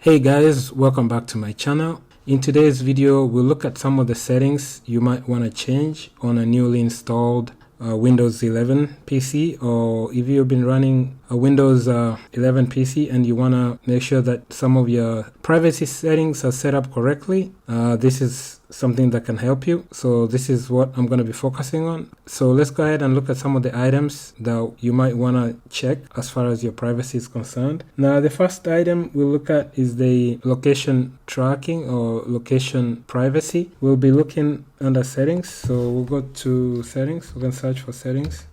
Hey guys, welcome back to my channel. In today's video, we'll look at some of the settings you might want to change on a newly installed Windows 11 PC, or if you've been running a Windows 11 PC and you want to make sure that some of your privacy settings are set up correctly. This is something that can help you. So this is what I'm going to be focusing on. So let's go ahead and look at some of the items that you might want to check as far as your privacy is concerned. Now, the first item we'll look at is the location tracking or location privacy. We'll be looking under settings. So we'll go to settings. We can search for settings.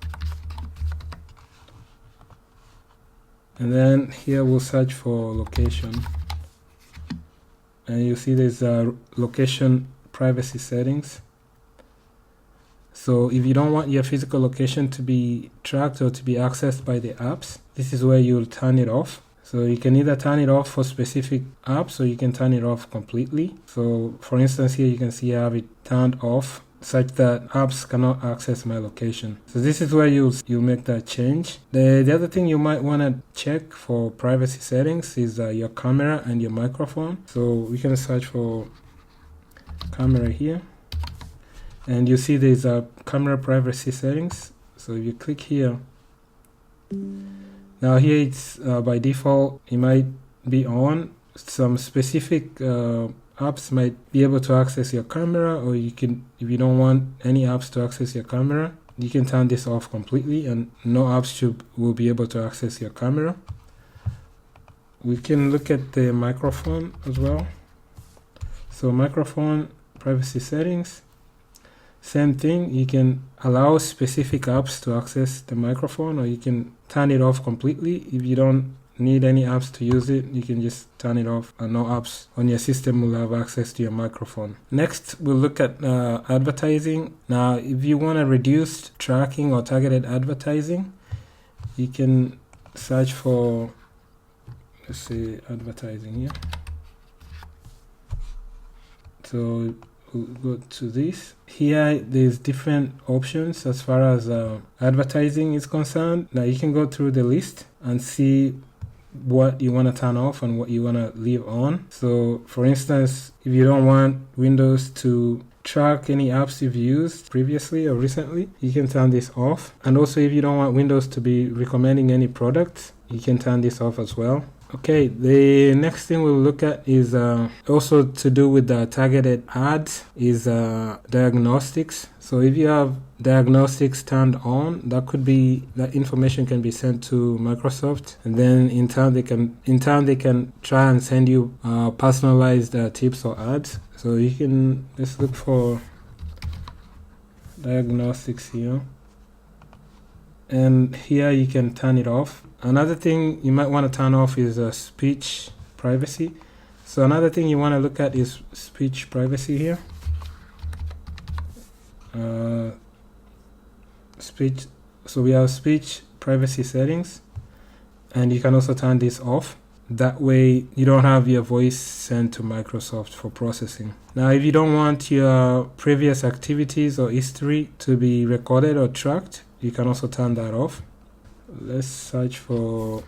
And then here we'll search for location. And you see there's a location privacy settings. So if you don't want your physical location to be tracked or to be accessed by the apps, this is where you'll turn it off. So you can either turn it off for specific apps or you can turn it off completely. So for instance, here you can see I have it turned off such that apps cannot access my location. So this is where you'll make that change. The other thing you might want to check for privacy settings is your camera and your microphone. So we can search for camera here, and you see there's a camera privacy settings. So if you click here, now here it's by default it might be on. Some specific apps might be able to access your camera, or you can, if you don't want any apps to access your camera, you can turn this off completely and no apps will be able to access your camera. We can look at the microphone as well. So microphone privacy settings, same thing. You can allow specific apps to access the microphone, or you can turn it off completely. If you don't need any apps to use it, you can just turn it off and no apps on your system will have access to your microphone. Next, we'll look at advertising. Now, if you want to reduce tracking or targeted advertising, you can search for, let's say, advertising here. So we'll go to this. Here there's different options as far as advertising is concerned. Now you can go through the list and see what you want to turn off and what you want to leave on. So for instance, if you don't want Windows to track any apps you've used previously or recently, you can turn this off. And also if you don't want Windows to be recommending any products, you can turn this off as well. Okay, the next thing we'll look at is also to do with the targeted ads, is diagnostics. So if you have diagnostics turned on, that information can be sent to Microsoft, and then in turn they can try and send you personalized tips or ads. So you can, let's look for diagnostics here, and here you can turn it off. Another thing you might want to turn off is speech privacy. So another thing you want to look at is speech privacy here. So we have speech privacy settings, and you can also turn this off. That way you don't have your voice sent to Microsoft for processing. Now, if you don't want your previous activities or history to be recorded or tracked, you can also turn that off. Let's search for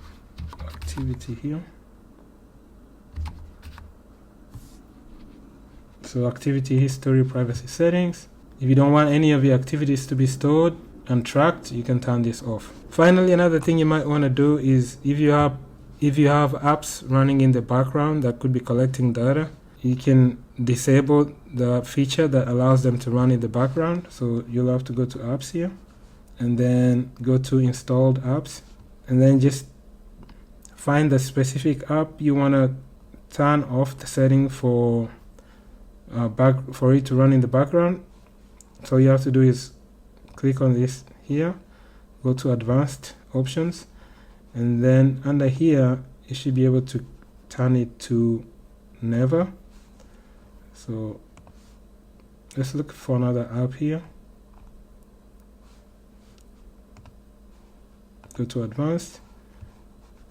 activity here. So activity history privacy settings. If you don't want any of your activities to be stored and tracked, you can turn this off. Finally, another thing you might want to do is if you have apps running in the background that could be collecting data, you can disable the feature that allows them to run in the background. So you'll have to go to apps here, and then go to installed apps, and then just find the specific app you want to turn off the setting for it to run in the background. So all you have to do is click on this here, go to advanced options, and then under here you should be able to turn it to never. So let's look for another app here. Go to advanced,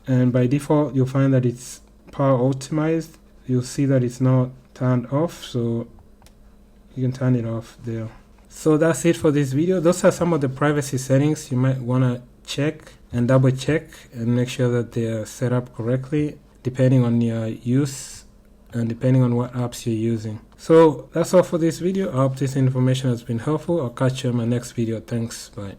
and by default you'll find that it's power optimized. You'll see that it's not turned off, so you can turn it off there. So that's it for this video. Those are some of the privacy settings you might want to check and double check and make sure that they are set up correctly. depending on your use and depending on what apps you're using. So that's all for this video. I hope this information has been helpful. I'll catch you in my next video. Thanks. Bye.